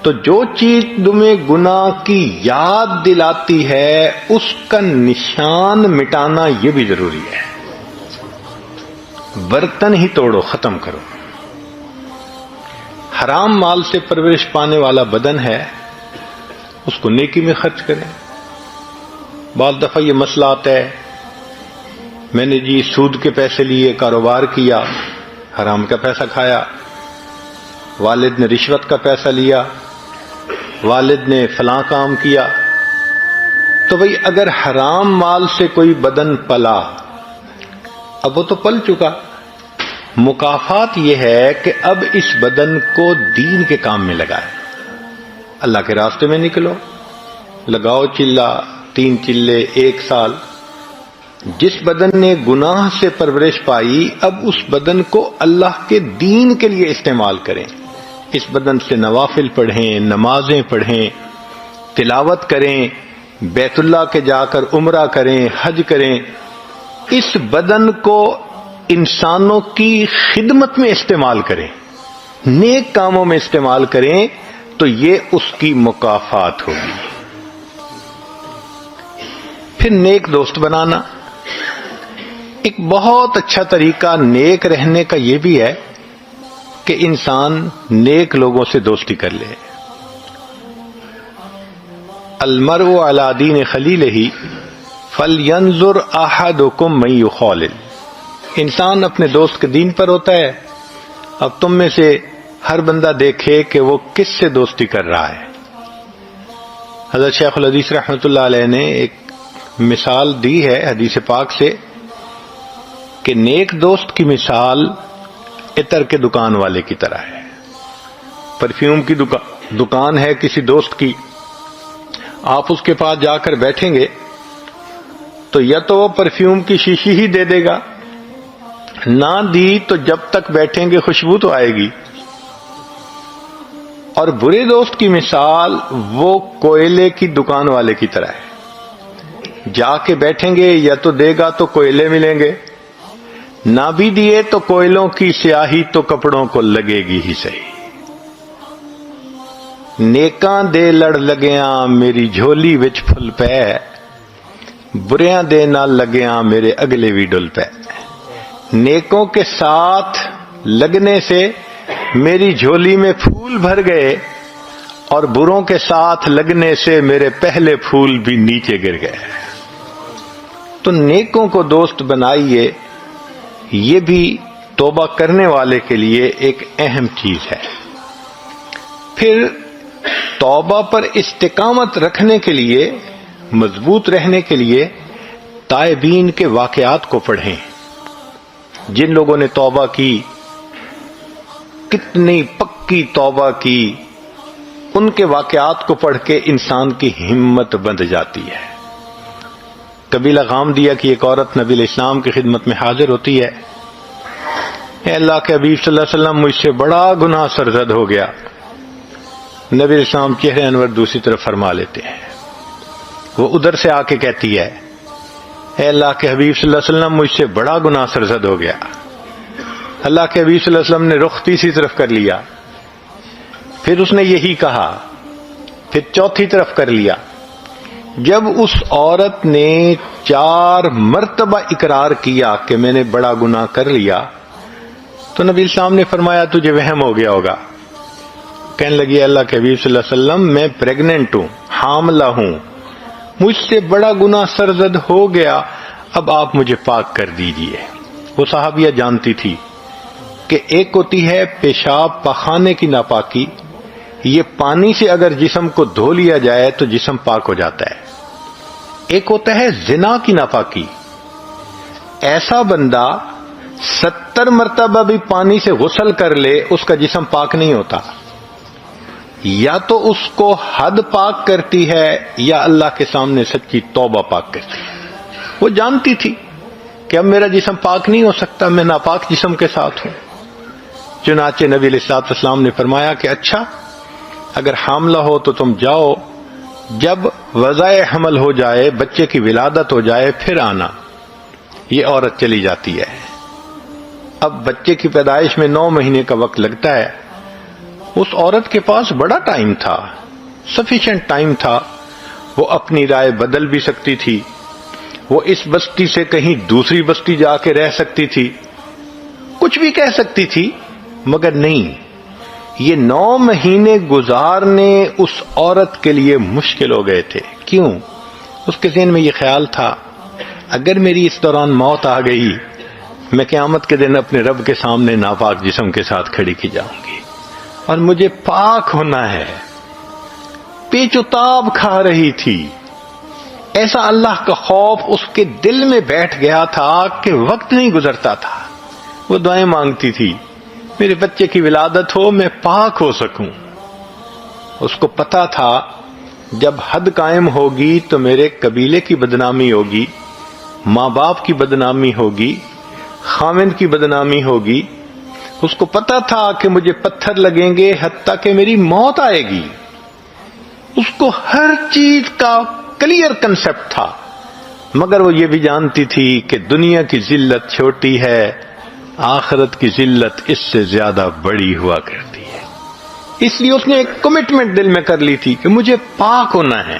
تو جو چیز تمہیں گناہ کی یاد دلاتی ہے اس کا نشان مٹانا یہ بھی ضروری ہے. برتن ہی توڑو، ختم کرو. حرام مال سے پرورش پانے والا بدن ہے، اس کو نیکی میں خرچ کریں. بعض دفعہ یہ مسئلہ آتا ہے، میں نے جی سود کے پیسے لیے کاروبار کیا، حرام کا پیسہ کھایا، والد نے رشوت کا پیسہ لیا، والد نے فلاں کام کیا. تو بھئی اگر حرام مال سے کوئی بدن پلا، اب وہ تو پل چکا، مکافات یہ ہے کہ اب اس بدن کو دین کے کام میں لگائے. اللہ کے راستے میں نکلو، لگاؤ چلہ، 3 چلے 1 سال. جس بدن نے گناہ سے پرورش پائی، اب اس بدن کو اللہ کے دین کے لیے استعمال کریں. اس بدن سے نوافل پڑھیں، نمازیں پڑھیں، تلاوت کریں، بیت اللہ کے جا کر عمرہ کریں، حج کریں. اس بدن کو انسانوں کی خدمت میں استعمال کریں، نیک کاموں میں استعمال کریں، تو یہ اس کی مکافات ہوگی. پھر نیک دوست بنانا. ایک بہت اچھا طریقہ نیک رہنے کا یہ بھی ہے کہ انسان نیک لوگوں سے دوستی کر لے. المرء علی دین خلیلہ فلینظر احدکم من یخالل. انسان اپنے دوست کے دین پر ہوتا ہے. اب تم میں سے ہر بندہ دیکھے کہ وہ کس سے دوستی کر رہا ہے. حضرت شیخ الحدیث رحمۃ اللہ علیہ نے ایک مثال دی ہے حدیث پاک سے کہ نیک دوست کی مثال عطر کے دکان والے کی طرح ہے. پرفیوم کی دکان ہے کسی دوست کی، آپ اس کے پاس جا کر بیٹھیں گے تو یا تو وہ پرفیوم کی شیشی ہی دے دے گا، نہ دی تو جب تک بیٹھیں گے خوشبو تو آئے گی. اور برے دوست کی مثال وہ کوئلے کی دکان والے کی طرح ہے. جا کے بیٹھیں گے یا تو دے گا تو کوئلے ملیں گے، نہ بھی دیے تو کوئلوں کی سیاہی تو کپڑوں کو لگے گی ہی صحیح. نیکاں دے لڑ لگیاں میری جھولی وچ پھل پے، بریاں دے نال لگیاں میرے اگلے بھی ڈل پے. نیکوں کے ساتھ لگنے سے میری جھولی میں پھول بھر گئے، اور بروں کے ساتھ لگنے سے میرے پہلے پھول بھی نیچے گر گئے. تو نیکوں کو دوست بنائیے، یہ بھی توبہ کرنے والے کے لیے ایک اہم چیز ہے. پھر توبہ پر استقامت رکھنے کے لیے، مضبوط رہنے کے لیے تائبین کے واقعات کو پڑھیں. جن لوگوں نے توبہ کی، کتنی پکی توبہ کی، ان کے واقعات کو پڑھ کے انسان کی ہمت بندھ جاتی ہے. قبیلہ غامدیہ کی ایک عورت نبی علیہ السلام کی خدمت میں حاضر ہوتی ہے. اے اللہ کے حبیب صلی اللہ علیہ وسلم، مجھ سے بڑا گناہ سرزد ہو گیا. نبی علیہ السلام چہرے انور دوسری طرف فرما لیتے ہیں. وہ ادھر سے آ کے کہتی ہے، اے اللہ کے حبیب صلی اللہ علیہ وسلم، مجھ سے بڑا گناہ سرزد ہو گیا. اللہ کے حبیب صلی اللہ علیہ وسلم نے رخ تیسری طرف کر لیا. پھر اس نے یہی کہا، پھر چوتھی طرف کر لیا. جب اس عورت نے 4 مرتبہ اقرار کیا کہ میں نے بڑا گناہ کر لیا، تو نبی السلام نے فرمایا تجھے وہم ہو گیا ہوگا. کہنے لگی، اللہ کے حبیب صلی اللہ علیہ وسلم، میں پریگننٹ ہوں، حاملہ ہوں، مجھ سے بڑا گناہ سرزد ہو گیا، اب آپ مجھے پاک کر دیجئے. وہ صحابیہ جانتی تھی کہ ایک ہوتی ہے پیشاب پخانے کی ناپاکی، یہ پانی سے اگر جسم کو دھو لیا جائے تو جسم پاک ہو جاتا ہے. ایک ہوتا ہے زنا کی ناپاکی، ایسا بندہ 70 مرتبہ بھی پانی سے غسل کر لے اس کا جسم پاک نہیں ہوتا. یا تو اس کو حد پاک کرتی ہے یا اللہ کے سامنے سچی توبہ پاک کرتی ہے. وہ جانتی تھی کہ اب میرا جسم پاک نہیں ہو سکتا، میں ناپاک جسم کے ساتھ ہوں. چنانچہ نبی علیہ السلام نے فرمایا کہ اچھا، اگر حاملہ ہو تو تم جاؤ، جب وضع حمل ہو جائے، بچے کی ولادت ہو جائے، پھر آنا. یہ عورت چلی جاتی ہے. اب بچے کی پیدائش میں 9 مہینے کا وقت لگتا ہے. اس عورت کے پاس بڑا ٹائم تھا، سفیشینٹ ٹائم تھا، وہ اپنی رائے بدل بھی سکتی تھی، وہ اس بستی سے کہیں دوسری بستی جا کے رہ سکتی تھی، کچھ بھی کہہ سکتی تھی، مگر نہیں، یہ 9 مہینے گزارنے اس عورت کے لیے مشکل ہو گئے تھے۔ کیوں؟ اس کے ذہن میں یہ خیال تھا اگر میری اس دوران موت آ گئی، میں قیامت کے دن اپنے رب کے سامنے ناپاک جسم کے ساتھ کھڑی کی جاؤں گی، اور مجھے پاک ہونا ہے۔ پیچ و تاب کھا رہی تھی، ایسا اللہ کا خوف اس کے دل میں بیٹھ گیا تھا کہ وقت نہیں گزرتا تھا، وہ دعائیں مانگتی تھی، میرے بچے کی ولادت ہو، میں پاک ہو سکوں۔ اس کو پتا تھا جب حد قائم ہوگی تو میرے قبیلے کی بدنامی ہوگی، ماں باپ کی بدنامی ہوگی، خاوند کی بدنامی ہوگی۔ اس کو پتا تھا کہ مجھے پتھر لگیں گے حتیٰ کہ میری موت آئے گی۔ اس کو ہر چیز کا کلیئر کنسپٹ تھا، مگر وہ یہ بھی جانتی تھی کہ دنیا کی ذلت چھوٹی ہے، آخرت کی ذلت اس سے زیادہ بڑی ہوا کرتی ہے۔ اس لیے اس نے ایک کمٹمنٹ دل میں کر لی تھی کہ مجھے پاک ہونا ہے۔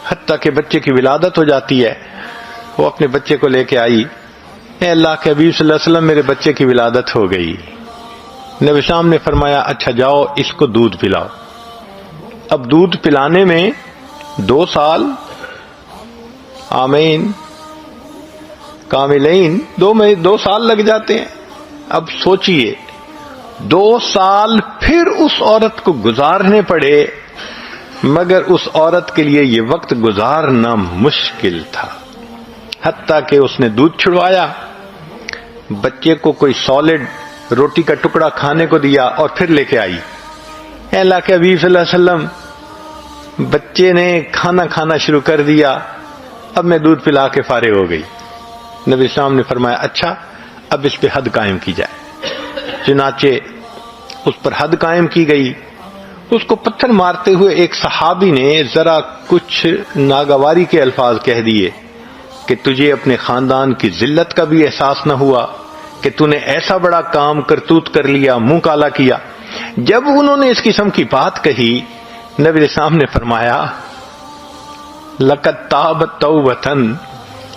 حتیٰ کہ بچے کی ولادت ہو جاتی ہے، وہ اپنے بچے کو لے کے آئی، اے اللہ کے حبیب صلی اللہ علیہ وسلم میرے بچے کی ولادت ہو گئی۔ نبی اسلام نے فرمایا اچھا جاؤ اس کو دودھ پلاؤ۔ اب دودھ پلانے میں 2 سال آمین کاملین 2 سال لگ جاتے ہیں۔ اب سوچئے 2 سال پھر اس عورت کو گزارنے پڑے، مگر اس عورت کے لیے یہ وقت گزارنا مشکل تھا۔ حتیٰ کہ اس نے دودھ چھڑوایا، بچے کو کوئی سالڈ روٹی کا ٹکڑا کھانے کو دیا اور پھر لے کے آئی، اے اللہ کے حبیب صلی اللہ علیہ وسلم بچے نے کھانا کھانا شروع کر دیا، اب میں دودھ پلا کے فارغ ہو گئی۔ نبی اسلام نے فرمایا اچھا اب اس پہ حد قائم کی جائے۔ چنانچہ اس پر حد قائم کی گئی۔ اس کو پتھر مارتے ہوئے ایک صحابی نے ذرا کچھ ناگواری کے الفاظ کہہ دیے کہ تجھے اپنے خاندان کی ذلت کا بھی احساس نہ ہوا کہ تو نے ایسا بڑا کام کرتوت کر لیا، منہ کالا کیا۔ جب انہوں نے اس قسم کی بات کہی، نبی اسلام نے فرمایا لقد تابت توبتن،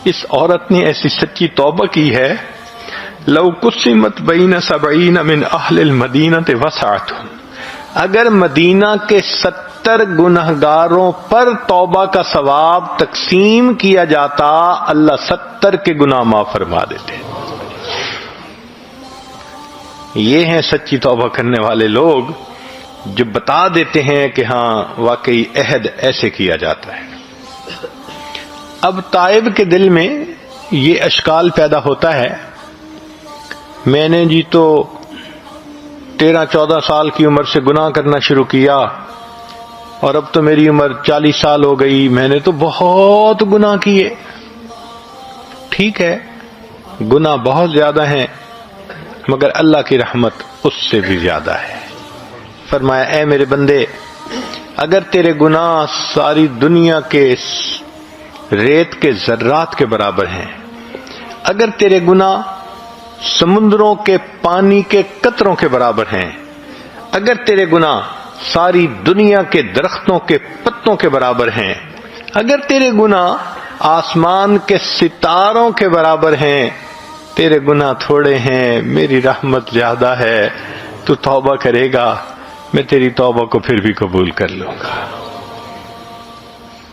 اس عورت نے ایسی سچی توبہ کی ہے، لو قسمت بین 70 من اہل المدینہ وسعتہم، اگر مدینہ کے 70 گنہگاروں پر توبہ کا ثواب تقسیم کیا جاتا، اللہ 70 کے گناہ معاف فرما دیتے۔ یہ ہیں سچی توبہ کرنے والے لوگ جو بتا دیتے ہیں کہ ہاں واقعی عہد ایسے کیا جاتا ہے۔ اب تائب کے دل میں یہ اشکال پیدا ہوتا ہے، میں نے جی تو 13-14 سال کی عمر سے گناہ کرنا شروع کیا اور اب تو میری عمر 40 سال ہو گئی، میں نے تو بہت گناہ کیے۔ ٹھیک ہے، گناہ بہت زیادہ ہیں، مگر اللہ کی رحمت اس سے بھی زیادہ ہے۔ فرمایا اے میرے بندے، اگر تیرے گناہ ساری دنیا کے ریت کے ذرات کے برابر ہیں، اگر تیرے گناہ سمندروں کے پانی کے قطروں کے برابر ہیں، اگر تیرے گناہ ساری دنیا کے درختوں کے پتوں کے برابر ہیں، اگر تیرے گناہ آسمان کے ستاروں کے برابر ہیں، تیرے گناہ تھوڑے ہیں، میری رحمت زیادہ ہے، تو توبہ کرے گا، میں تیری توبہ کو پھر بھی قبول کر لوں گا۔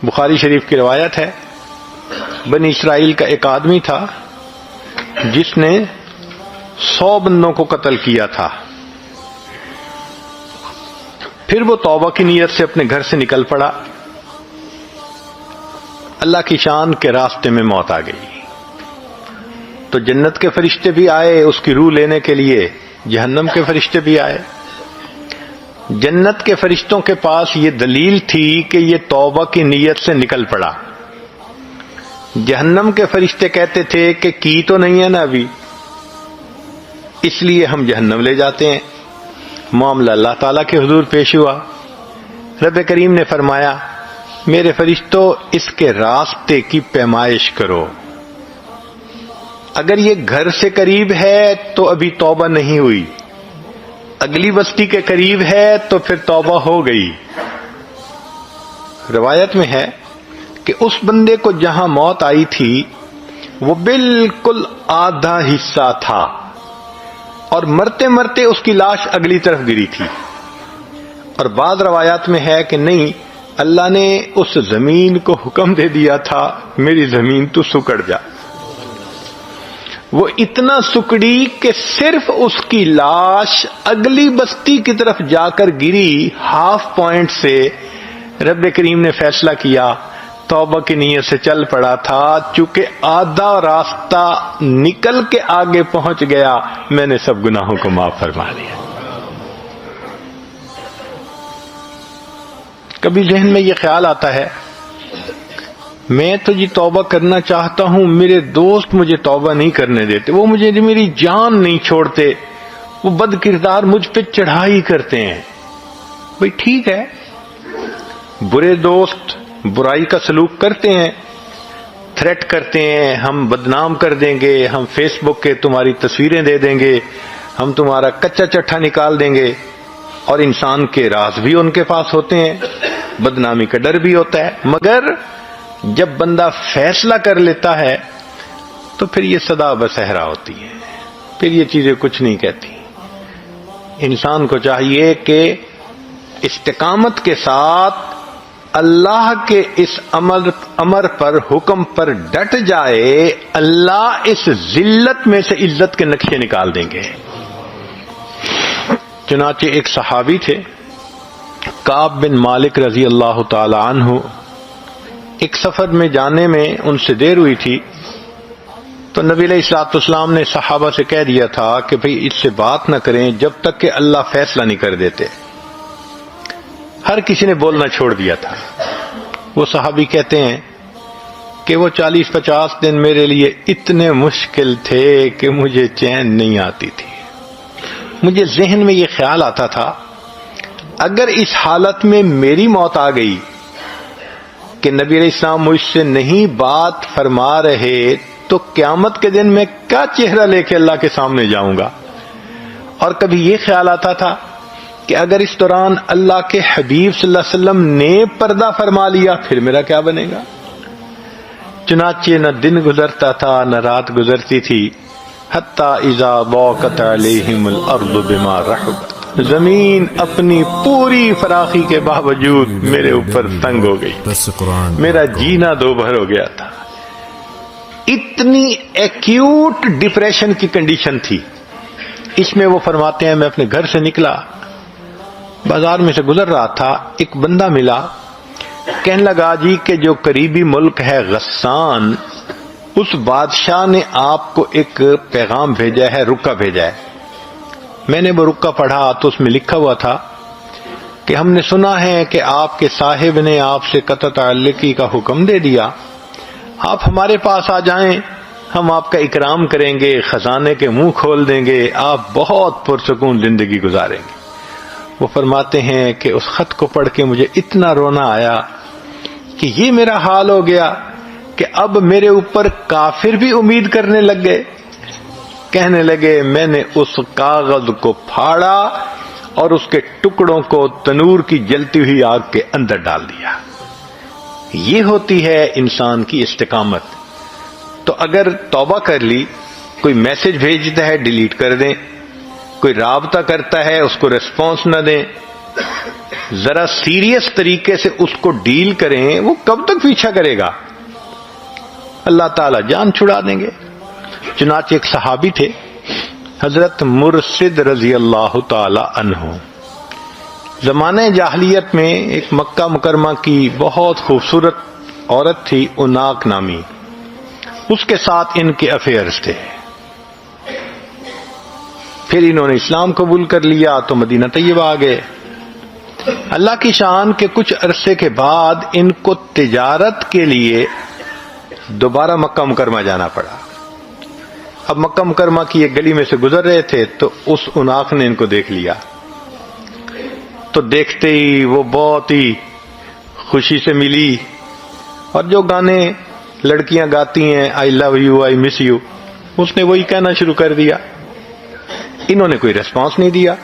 بخاری شریف کی روایت ہے، بنی اسرائیل کا ایک آدمی تھا جس نے 100 بندوں کو قتل کیا تھا۔ پھر وہ توبہ کی نیت سے اپنے گھر سے نکل پڑا، اللہ کی شان کے راستے میں موت آ گئی تو جنت کے فرشتے بھی آئے اس کی روح لینے کے لیے، جہنم کے فرشتے بھی آئے۔ جنت کے فرشتوں کے پاس یہ دلیل تھی کہ یہ توبہ کی نیت سے نکل پڑا، جہنم کے فرشتے کہتے تھے کہ کی تو نہیں ہے نا ابھی، اس لیے ہم جہنم لے جاتے ہیں۔ معاملہ اللہ تعالیٰ کے حضور پیش ہوا، رب کریم نے فرمایا میرے فرشتوں اس کے راستے کی پیمائش کرو، اگر یہ گھر سے قریب ہے تو ابھی توبہ نہیں ہوئی، اگلی بستی کے قریب ہے تو پھر توبہ ہو گئی۔ روایت میں ہے کہ اس بندے کو جہاں موت آئی تھی وہ بالکل آدھا حصہ تھا، اور مرتے مرتے اس کی لاش اگلی طرف گری تھی۔ اور بعض روایات میں ہے کہ نہیں، اللہ نے اس زمین کو حکم دے دیا تھا میری زمین تو سکڑ جا۔ وہ اتنا سکڑی کہ صرف اس کی لاش اگلی بستی کی طرف جا کر گری۔ ہاف پوائنٹ سے رب کریم نے فیصلہ کیا، توبہ کی نیت سے چل پڑا تھا، چونکہ آدھا راستہ نکل کے آگے پہنچ گیا، میں نے سب گناہوں کو معاف فرما دیا۔ کبھی ذہن میں یہ خیال آتا ہے میں تو جی توبہ کرنا چاہتا ہوں، میرے دوست مجھے توبہ نہیں کرنے دیتے، وہ مجھے میری جان نہیں چھوڑتے، وہ بد کردار مجھ پہ چڑھائی کرتے ہیں۔ بھئی ٹھیک ہے، برے دوست برائی کا سلوک کرتے ہیں، تھریٹ کرتے ہیں، ہم بدنام کر دیں گے، ہم فیس بک کے تمہاری تصویریں دے دیں گے، ہم تمہارا کچا چٹھا نکال دیں گے، اور انسان کے راز بھی ان کے پاس ہوتے ہیں، بدنامی کا ڈر بھی ہوتا ہے۔ مگر جب بندہ فیصلہ کر لیتا ہے تو پھر یہ صدا بصحرا ہوتی ہے، پھر یہ چیزیں کچھ نہیں کہتی۔ انسان کو چاہیے کہ استقامت کے ساتھ اللہ کے اس امر پر، حکم پر ڈٹ جائے، اللہ اس ذلت میں سے عزت کے نقشے نکال دیں گے۔ چنانچہ ایک صحابی تھے کعب بن مالک رضی اللہ تعالی عنہ، ایک سفر میں جانے میں ان سے دیر ہوئی تھی، تو نبی علیہ الصلوۃ والسلام نے صحابہ سے کہہ دیا تھا کہ بھئی اس سے بات نہ کریں جب تک کہ اللہ فیصلہ نہیں کر دیتے۔ ہر کسی نے بولنا چھوڑ دیا تھا۔ وہ صحابی کہتے ہیں کہ وہ 40-50 دن میرے لیے اتنے مشکل تھے کہ مجھے چین نہیں آتی تھی۔ مجھے ذہن میں یہ خیال آتا تھا اگر اس حالت میں میری موت آ گئی کہ نبی علیہ السلام مجھ سے نہیں بات فرما رہے تو قیامت کے دن میں کیا چہرہ لے کے اللہ کے سامنے جاؤں گا۔ اور کبھی یہ خیال آتا تھا کہ اگر اس دوران اللہ کے حبیب صلی اللہ علیہ وسلم نے پردہ فرما لیا پھر میرا کیا بنے گا۔ چنانچہ نہ دن گزرتا تھا نہ رات گزرتی تھی، حتی اذا ضاقت علیہم الارض بما رحبت، زمین اپنی پوری فراخی کے باوجود میرے اوپر تنگ ہو گئی، میرا جینا دوبھر ہو گیا تھا۔ اتنی ایکیوٹ ڈپریشن کی کنڈیشن تھی۔ اس میں وہ فرماتے ہیں میں اپنے گھر سے نکلا، بازار میں سے گزر رہا تھا، ایک بندہ ملا، کہنے لگا جی کہ جو قریبی ملک ہے غسان، اس بادشاہ نے آپ کو ایک پیغام بھیجا ہے، رکا بھیجا ہے۔ میں نے وہ رکا پڑھا تو اس میں لکھا ہوا تھا کہ ہم نے سنا ہے کہ آپ کے صاحب نے آپ سے قطع تعلقی کا حکم دے دیا، آپ ہمارے پاس آ جائیں، ہم آپ کا اکرام کریں گے، خزانے کے منہ کھول دیں گے، آپ بہت پرسکون زندگی گزاریں گے۔ وہ فرماتے ہیں کہ اس خط کو پڑھ کے مجھے اتنا رونا آیا کہ یہ میرا حال ہو گیا کہ اب میرے اوپر کافر بھی امید کرنے لگ گئے۔ کہنے لگے میں نے اس کاغذ کو پھاڑا اور اس کے ٹکڑوں کو تنور کی جلتی ہوئی آگ کے اندر ڈال دیا۔ یہ ہوتی ہے انسان کی استقامت۔ تو اگر توبہ کر لی، کوئی میسج بھیجتا ہے ڈیلیٹ کر دیں، کوئی رابطہ کرتا ہے اس کو ریسپانس نہ دیں، ذرا سیریس طریقے سے اس کو ڈیل کریں، وہ کب تک پیچھا کرے گا؟ اللہ تعالیٰ جان چھڑا دیں گے۔ چنانچہ ایک صحابی تھے حضرت مرشد رضی اللہ تعالی عنہ، زمانہ جاہلیت میں ایک مکہ مکرمہ کی بہت خوبصورت عورت تھی اناق نامی، اس کے ساتھ ان کے افیئرز تھے۔ پھر انہوں نے اسلام قبول کر لیا تو مدینہ طیبہ آ گئے۔ اللہ کی شان کے کچھ عرصے کے بعد ان کو تجارت کے لیے دوبارہ مکہ مکرمہ جانا پڑا۔ اب مکہ مکرمہ کی ایک گلی میں سے گزر رہے تھے تو اس اناق نے ان کو دیکھ لیا، تو دیکھتے ہی وہ بہت ہی خوشی سے ملی، اور جو گانے لڑکیاں گاتی ہیں آئی love you I miss you, اس نے وہی کہنا شروع کر دیا۔ انہوں نے کوئی ریسپانس نہیں دیا،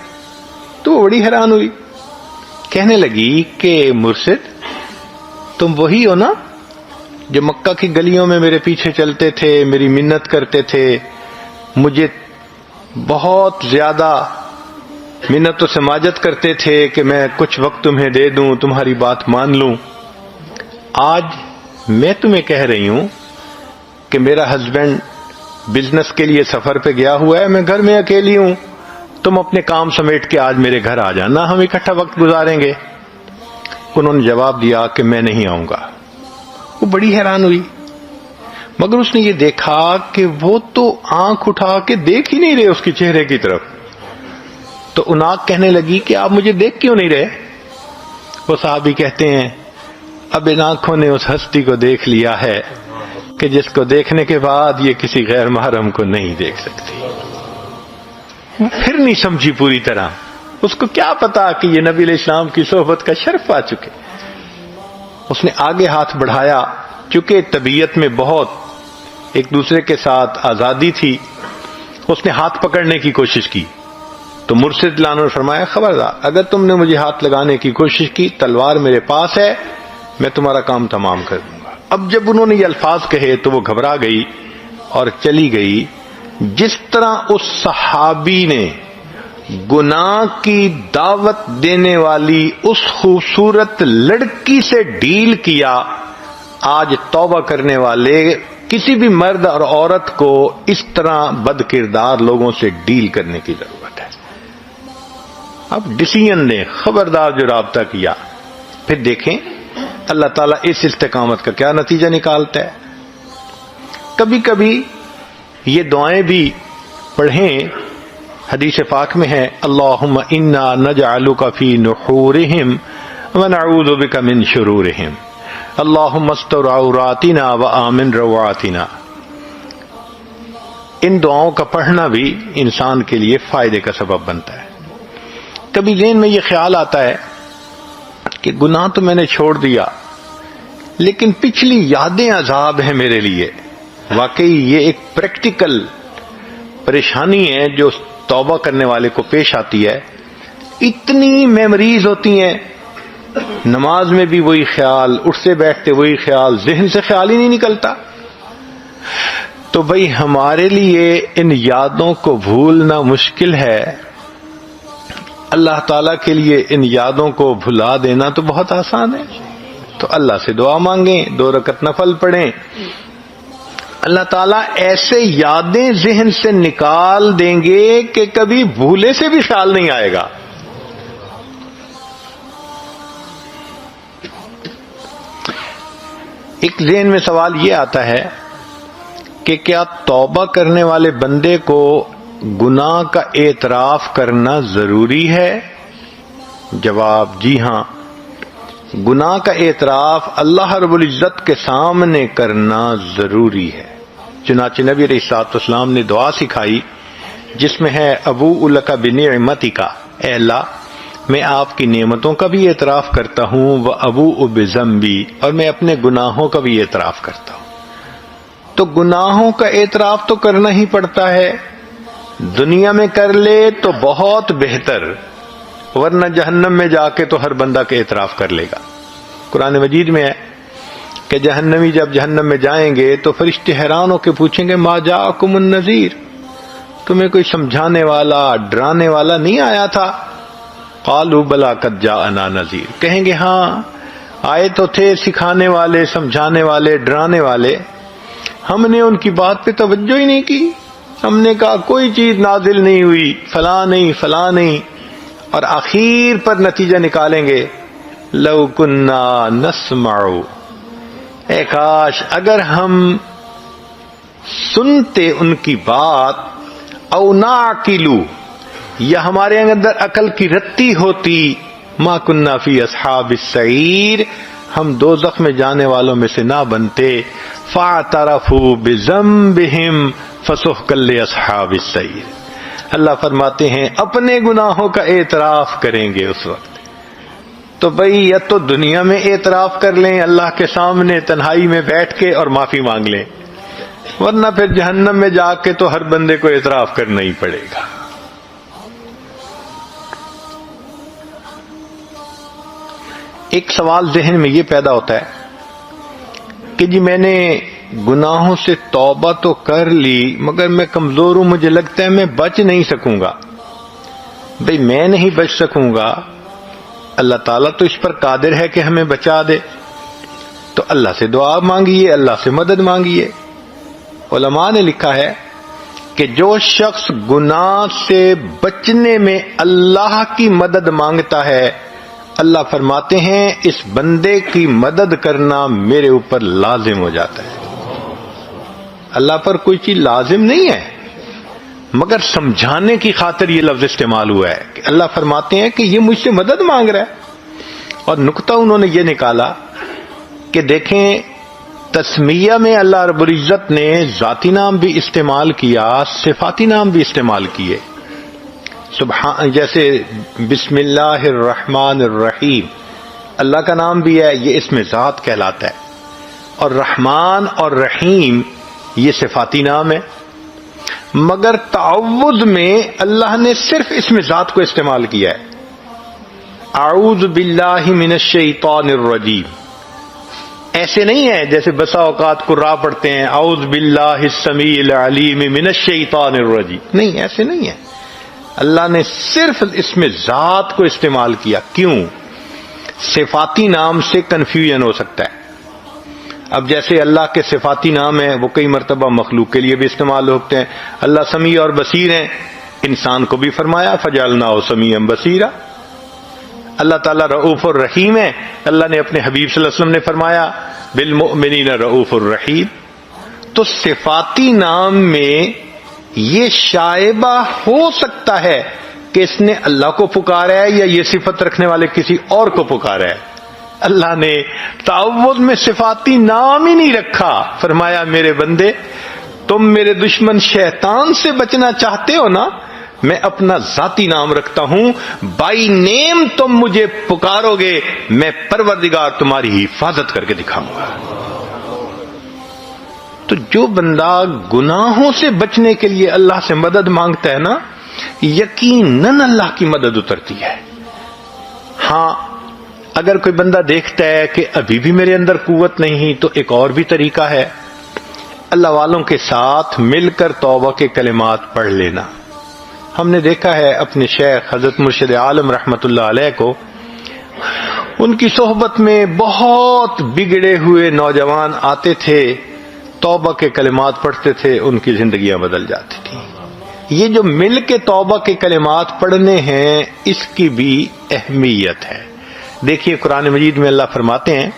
تو وہ بڑی حیران ہوئی. کہنے لگی کہ مرشد تم وہی ہو نا جو مکہ کی گلیوں میں میرے پیچھے چلتے تھے, میری منت کرتے تھے, مجھے بہت زیادہ منت و سماجت کرتے تھے کہ میں کچھ وقت تمہیں دے دوں, تمہاری بات مان لوں. آج میں تمہیں کہہ رہی ہوں کہ میرا ہسبینڈ بزنس کے لیے سفر پہ گیا ہوا ہے, میں گھر میں اکیلی ہوں, تم اپنے کام سمیٹ کے آج میرے گھر آ جانا, ہم اکٹھا وقت گزاریں گے. انہوں نے جواب دیا کہ میں نہیں آؤں گا. وہ بڑی حیران ہوئی, مگر اس نے یہ دیکھا کہ وہ تو آنکھ اٹھا کے دیکھ ہی نہیں رہے اس کے چہرے کی طرف. تو اناق کہنے لگی کہ آپ مجھے دیکھ کیوں نہیں رہے؟ وہ صحابی کہتے ہیں اب ان آنکھوں نے اس ہستی کو دیکھ لیا ہے کہ جس کو دیکھنے کے بعد یہ کسی غیر محرم کو نہیں دیکھ سکتی. پھر نہیں سمجھی پوری طرح, اس کو کیا پتا کہ یہ نبی علیہ السلام کی صحبت کا شرف پا چکے. اس نے آگے ہاتھ بڑھایا, چونکہ طبیعت میں بہت ایک دوسرے کے ساتھ آزادی تھی, اس نے ہاتھ پکڑنے کی کوشش کی. تو مرشد لانو نے فرمایا خبردار, اگر تم نے مجھے ہاتھ لگانے کی کوشش کی, تلوار میرے پاس ہے, میں تمہارا کام تمام کر دوں گا. اب جب انہوں نے یہ الفاظ کہے تو وہ گھبرا گئی اور چلی گئی. جس طرح اس صحابی نے گناہ کی دعوت دینے والی اس خوبصورت لڑکی سے ڈیل کیا, آج توبہ کرنے والے کسی بھی مرد اور عورت کو اس طرح بد کردار لوگوں سے ڈیل کرنے کی ضرورت ہے. اب ڈیسیژن نے خبردار جو رابطہ کیا, پھر دیکھیں اللہ تعالیٰ اس استقامت کا کیا نتیجہ نکالتا ہے. کبھی کبھی یہ دعائیں بھی پڑھیں, حدیث پاک میں ہے اللہم انا نجعلک فی نحورہم ونعوذ بک من شرورہم اللہم استر عوراتنا وآمن روعاتنا. ان دعاؤں کا پڑھنا بھی انسان کے لیے فائدے کا سبب بنتا ہے. کبھی ذہن میں یہ خیال آتا ہے کہ گناہ تو میں نے چھوڑ دیا, لیکن پچھلی یادیں عذاب ہیں میرے لیے. واقعی یہ ایک پریکٹیکل پریشانی ہے جو توبہ کرنے والے کو پیش آتی ہے. اتنی میموریز ہوتی ہیں, نماز میں بھی وہی خیال, اٹھتے بیٹھتے وہی خیال, ذہن سے خیال ہی نہیں نکلتا. تو بھئی ہمارے لیے ان یادوں کو بھولنا مشکل ہے, اللہ تعالیٰ کے لیے ان یادوں کو بھلا دینا تو بہت آسان ہے. تو اللہ سے دعا مانگیں, 2 رکعت نفل پڑھیں, اللہ تعالیٰ ایسے یادیں ذہن سے نکال دیں گے کہ کبھی بھولے سے بھی خیال نہیں آئے گا. ایک ذہن میں سوال یہ آتا ہے کہ کیا توبہ کرنے والے بندے کو گناہ کا اعتراف کرنا ضروری ہے؟ جواب جی ہاں, گناہ کا اعتراف اللہ رب العزت کے سامنے کرنا ضروری ہے. چنانچہ نبی علیہ الصلوۃ والسلام نے دعا سکھائی جس میں ہے ابوء لک بنعمتک, اے اللہ میں آپ کی نعمتوں کا بھی اعتراف کرتا ہوں, وابوء بذنبی, اور میں اپنے گناہوں کا بھی اعتراف کرتا ہوں. تو گناہوں کا اعتراف تو کرنا ہی پڑتا ہے, دنیا میں کر لے تو بہت بہتر, ورنہ جہنم میں جا کے تو ہر بندہ کے اعتراف کر لے گا. قرآن مجید میں ہے کہ جہنمی جب جہنم میں جائیں گے تو فرشتے حیران ہو کے پوچھیں گے ما جاءکم النذیر, تمہیں کوئی سمجھانے والا ڈرانے والا نہیں آیا تھا؟ قالوا بلی قد جاءنا نذیر, کہیں گے ہاں آئے تو تھے سکھانے والے, سمجھانے والے, ڈرانے والے, ہم نے ان کی بات پہ توجہ ہی نہیں کی, ہم نے کہا کوئی چیز نازل نہیں ہوئی, فلاں نہیں فلاں نہیں, اور آخر پر نتیجہ نکالیں گے لو کننا نسمع, اے کاش اگر ہم سنتے ان کی بات, او نعقلو, یا ہمارے اندر عقل کی رتی ہوتی, ما کننا فی اصحاب السعیر, ہم دوزخ میں جانے والوں میں سے نہ بنتے. فاعترفوا بذنبہم فسحقا لاصحاب السعیر, اللہ فرماتے ہیں اپنے گناہوں کا اعتراف کریں گے اس وقت. تو بھئی یا تو دنیا میں اعتراف کر لیں اللہ کے سامنے تنہائی میں بیٹھ کے اور معافی مانگ لیں, ورنہ پھر جہنم میں جا کے تو ہر بندے کو اعتراف کرنا ہی پڑے گا. ایک سوال ذہن میں یہ پیدا ہوتا ہے کہ جی میں نے گناہوں سے توبہ تو کر لی مگر میں کمزور ہوں، مجھے لگتا ہے میں بچ نہیں سکوں گا. بھئی میں نہیں بچ سکوں گا، اللہ تعالیٰ تو اس پر قادر ہے کہ ہمیں بچا دے. تو اللہ سے دعا مانگیے، اللہ سے مدد مانگیے. علماء نے لکھا ہے کہ جو شخص گناہ سے بچنے میں اللہ کی مدد مانگتا ہے، اللہ فرماتے ہیں اس بندے کی مدد کرنا میرے اوپر لازم ہو جاتا ہے. اللہ پر کوئی چیز لازم نہیں ہے، مگر سمجھانے کی خاطر یہ لفظ استعمال ہوا ہے کہ اللہ فرماتے ہیں کہ یہ مجھ سے مدد مانگ رہا ہے. اور نقطہ انہوں نے یہ نکالا کہ دیکھیں تسمیہ میں اللہ رب العزت نے ذاتی نام بھی استعمال کیا، صفاتی نام بھی استعمال کیے. سبحان، جیسے بسم اللہ الرحمن الرحیم، اللہ کا نام بھی ہے، یہ اسم ذات کہلاتا ہے. اور رحمان اور رحیم یہ صفاتی نام ہے. مگر تعوذ میں اللہ نے صرف اسم ذات کو استعمال کیا ہے. اعوذ باللہ من الشیطان الرجیم. ایسے نہیں ہے جیسے بسا اوقات قراء پڑھتے ہیں اعوذ باللہ السمیع العلیم من الشیطان الرجیم. نہیں، ایسے نہیں ہے. اللہ نے صرف اسم ذات کو استعمال کیا. کیوں؟ صفاتی نام سے کنفیوژن ہو سکتا ہے. اب جیسے اللہ کے صفاتی نام ہیں وہ کئی مرتبہ مخلوق کے لیے بھی استعمال ہوتے ہیں. اللہ سمیع اور بصیر ہیں، انسان کو بھی فرمایا فجعلناہ سمیعا بصیرا. اللہ تعالیٰ رؤوف الرحیم ہے، اللہ نے اپنے حبیب صلی اللہ علیہ وسلم نے فرمایا بالمؤمنین رؤوف الرحیم. تو صفاتی نام میں یہ شائبہ ہو سکتا ہے کہ اس نے اللہ کو پکارا ہے یا یہ صفت رکھنے والے کسی اور کو پکارا ہے. اللہ نے تعوذ میں صفاتی نام ہی نہیں رکھا، فرمایا میرے بندے تم میرے دشمن شیطان سے بچنا چاہتے ہو نا، میں اپنا ذاتی نام رکھتا ہوں، بائی نیم تم مجھے پکارو گے، میں پروردگار تمہاری حفاظت کر کے دکھاؤں گا. تو جو بندہ گناہوں سے بچنے کے لیے اللہ سے مدد مانگتا ہے نا، یقیناً اللہ کی مدد اترتی ہے. ہاں اگر کوئی بندہ دیکھتا ہے کہ ابھی بھی میرے اندر قوت نہیں، تو ایک اور بھی طریقہ ہے، اللہ والوں کے ساتھ مل کر توبہ کے کلمات پڑھ لینا. ہم نے دیکھا ہے اپنے شیخ حضرت مرشد عالم رحمت اللہ علیہ کو، ان کی صحبت میں بہت بگڑے ہوئے نوجوان آتے تھے، توبہ کے کلمات پڑھتے تھے، ان کی زندگیاں بدل جاتی تھیں. یہ جو مل کے توبہ کے کلمات پڑھنے ہیں اس کی بھی اہمیت ہے. دیکھیے قرآن مجید میں اللہ فرماتے ہیں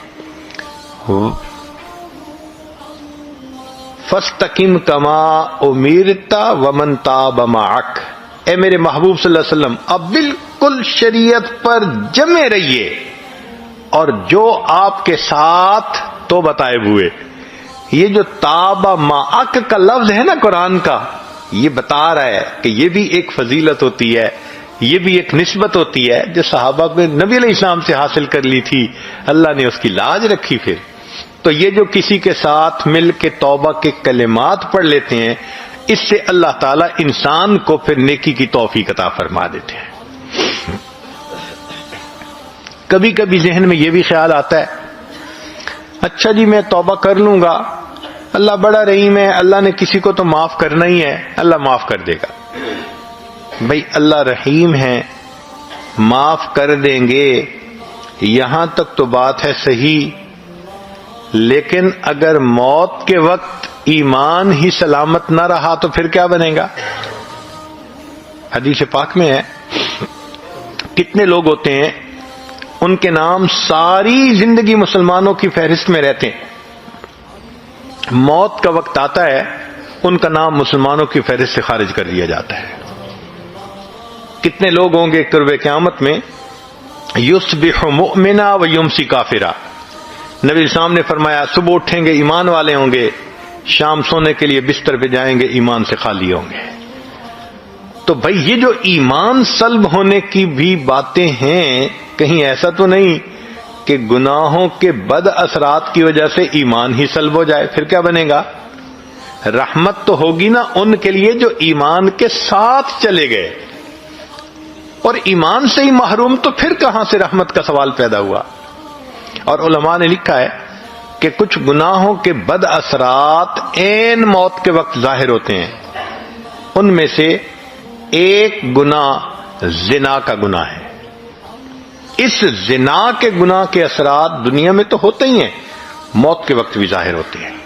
فَاسْتَقِمْ كَمَا أُمِرْتَ وَمَنْ تَابَ مَعَكَ. اے میرے محبوب صلی اللہ علیہ وسلم اب بالکل شریعت پر جمے رہیے، اور جو آپ کے ساتھ تو بتائے ہوئے. یہ جو تابا معک کا لفظ ہے نا قرآن کا، یہ بتا رہا ہے کہ یہ بھی ایک فضیلت ہوتی ہے، یہ بھی ایک نسبت ہوتی ہے جو صحابہ نے نبی علیہ السلام سے حاصل کر لی تھی، اللہ نے اس کی لاج رکھی. پھر تو یہ جو کسی کے ساتھ مل کے توبہ کے کلمات پڑھ لیتے ہیں، اس سے اللہ تعالیٰ انسان کو پھر نیکی کی توفیق عطا فرما دیتے ہیں. کبھی کبھی ذہن میں یہ بھی خیال آتا ہے اچھا جی میں توبہ کر لوں گا، اللہ بڑا رحیم ہے، اللہ نے کسی کو تو معاف کرنا ہی ہے، اللہ معاف کر دے گا. بھئی اللہ رحیم ہے، معاف کر دیں گے، یہاں تک تو بات ہے صحیح، لیکن اگر موت کے وقت ایمان ہی سلامت نہ رہا تو پھر کیا بنے گا؟ حدیث پاک میں ہے کتنے لوگ ہوتے ہیں ان کے نام ساری زندگی مسلمانوں کی فہرست میں رہتے ہیں، موت کا وقت آتا ہے ان کا نام مسلمانوں کی فہرست سے خارج کر دیا جاتا ہے. کتنے لوگ ہوں گے قرب قیامت میں یصبح مؤمنا و یمسی کافرا. نبی اسلام نے فرمایا صبح اٹھیں گے ایمان والے ہوں گے، شام سونے کے لیے بستر پہ جائیں گے ایمان سے خالی ہوں گے. تو بھائی یہ جو ایمان سلب ہونے کی بھی باتیں ہیں، کہیں ایسا تو نہیں کہ گناہوں کے بد اثرات کی وجہ سے ایمان ہی سلب ہو جائے، پھر کیا بنے گا؟ رحمت تو ہوگی نا ان کے لیے جو ایمان کے ساتھ چلے گئے، اور ایمان سے ہی محروم تو پھر کہاں سے رحمت کا سوال پیدا ہوا؟ اور علماء نے لکھا ہے کہ کچھ گناہوں کے بد اثرات عین موت کے وقت ظاہر ہوتے ہیں. ان میں سے ایک گناہ زنا کا گناہ ہے. اس زنا کے گناہ کے اثرات دنیا میں تو ہوتے ہی ہیں، موت کے وقت بھی ظاہر ہوتے ہیں.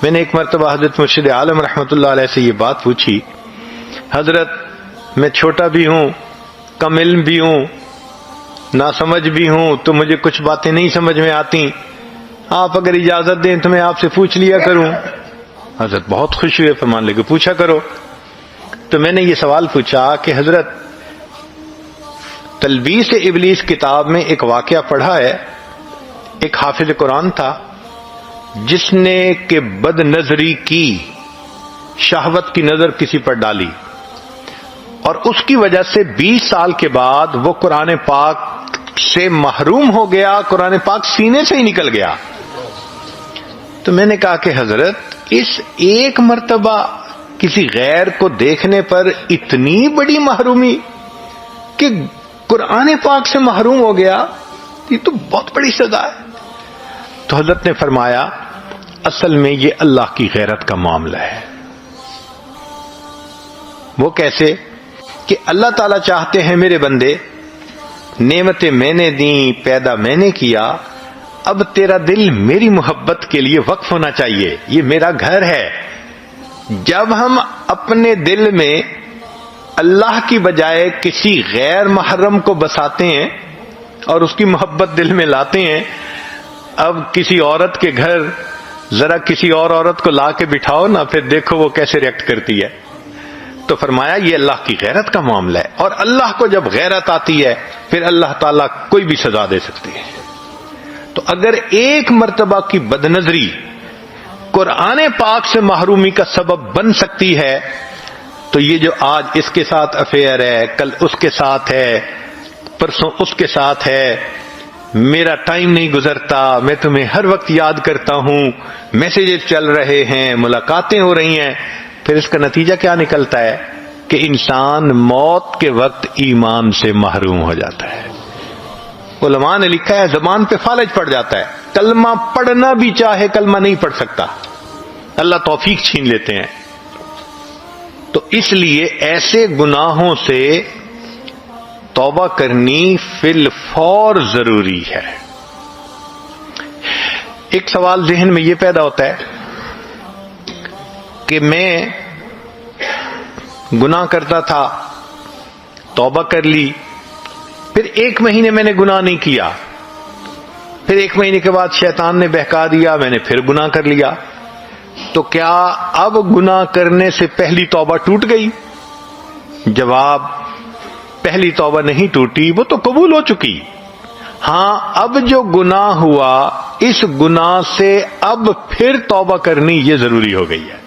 میں نے ایک مرتبہ حضرت مرشد عالم رحمۃ اللہ علیہ سے یہ بات پوچھی، حضرت میں چھوٹا بھی ہوں، کم علم بھی ہوں، ناسمجھ بھی ہوں، تو مجھے کچھ باتیں نہیں سمجھ میں آتی، آپ اگر اجازت دیں تو میں آپ سے پوچھ لیا کروں. حضرت بہت خوش ہوئے، فرمان لگے پوچھا کرو. تو میں نے یہ سوال پوچھا کہ حضرت تلبیس ابلیس کتاب میں ایک واقعہ پڑھا ہے، ایک حافظ قرآن تھا جس نے کہ بد نظری کی، شہوت کی نظر کسی پر ڈالی، اور اس کی وجہ سے 20 سال کے بعد وہ قرآن پاک سے محروم ہو گیا، قرآن پاک سینے سے ہی نکل گیا. تو میں نے کہا کہ حضرت اس ایک مرتبہ کسی غیر کو دیکھنے پر اتنی بڑی محرومی کہ قرآن پاک سے محروم ہو گیا، یہ تو بہت بڑی سزا ہے. تو حضرت نے فرمایا اصل میں یہ اللہ کی غیرت کا معاملہ ہے. وہ کیسے کہ اللہ تعالیٰ چاہتے ہیں میرے بندے، نعمتیں میں نے دیں، پیدا میں نے کیا، اب تیرا دل میری محبت کے لیے وقف ہونا چاہیے، یہ میرا گھر ہے. جب ہم اپنے دل میں اللہ کی بجائے کسی غیر محرم کو بساتے ہیں اور اس کی محبت دل میں لاتے ہیں، اب کسی عورت کے گھر ذرا کسی اور عورت کو لا کے بٹھاؤ نا، پھر دیکھو وہ کیسے ریئیکٹ کرتی ہے. تو فرمایا یہ اللہ کی غیرت کا معاملہ ہے، اور اللہ کو جب غیرت آتی ہے پھر اللہ تعالیٰ کوئی بھی سزا دے سکتے ہیں. تو اگر ایک مرتبہ کی بدنظری قرآن پاک سے محرومی کا سبب بن سکتی ہے، تو یہ جو آج اس کے ساتھ افیئر ہے، کل اس کے ساتھ ہے، پرسوں اس کے ساتھ ہے، میرا ٹائم نہیں گزرتا، میں تمہیں ہر وقت یاد کرتا ہوں، میسیجز چل رہے ہیں، ملاقاتیں ہو رہی ہیں، پھر اس کا نتیجہ کیا نکلتا ہے کہ انسان موت کے وقت ایمان سے محروم ہو جاتا ہے. علماء نے لکھا ہے زبان پہ فالج پڑ جاتا ہے، کلمہ پڑھنا بھی چاہے کلمہ نہیں پڑھ سکتا، اللہ توفیق چھین لیتے ہیں. تو اس لیے ایسے گناہوں سے توبہ کرنی فی الفور ضروری ہے. ایک سوال ذہن میں یہ پیدا ہوتا ہے کہ میں گناہ کرتا تھا، توبہ کر لی، پھر 1 مہینے میں نے گناہ نہیں کیا، پھر 1 مہینے کے بعد شیطان نے بہکا دیا، میں نے پھر گناہ کر لیا، تو کیا اب گناہ کرنے سے پہلی توبہ ٹوٹ گئی؟ جواب، پہلی توبہ نہیں ٹوٹی، وہ تو قبول ہو چکی. ہاں اب جو گناہ ہوا، اس گناہ سے اب پھر توبہ کرنی یہ ضروری ہو گئی ہے.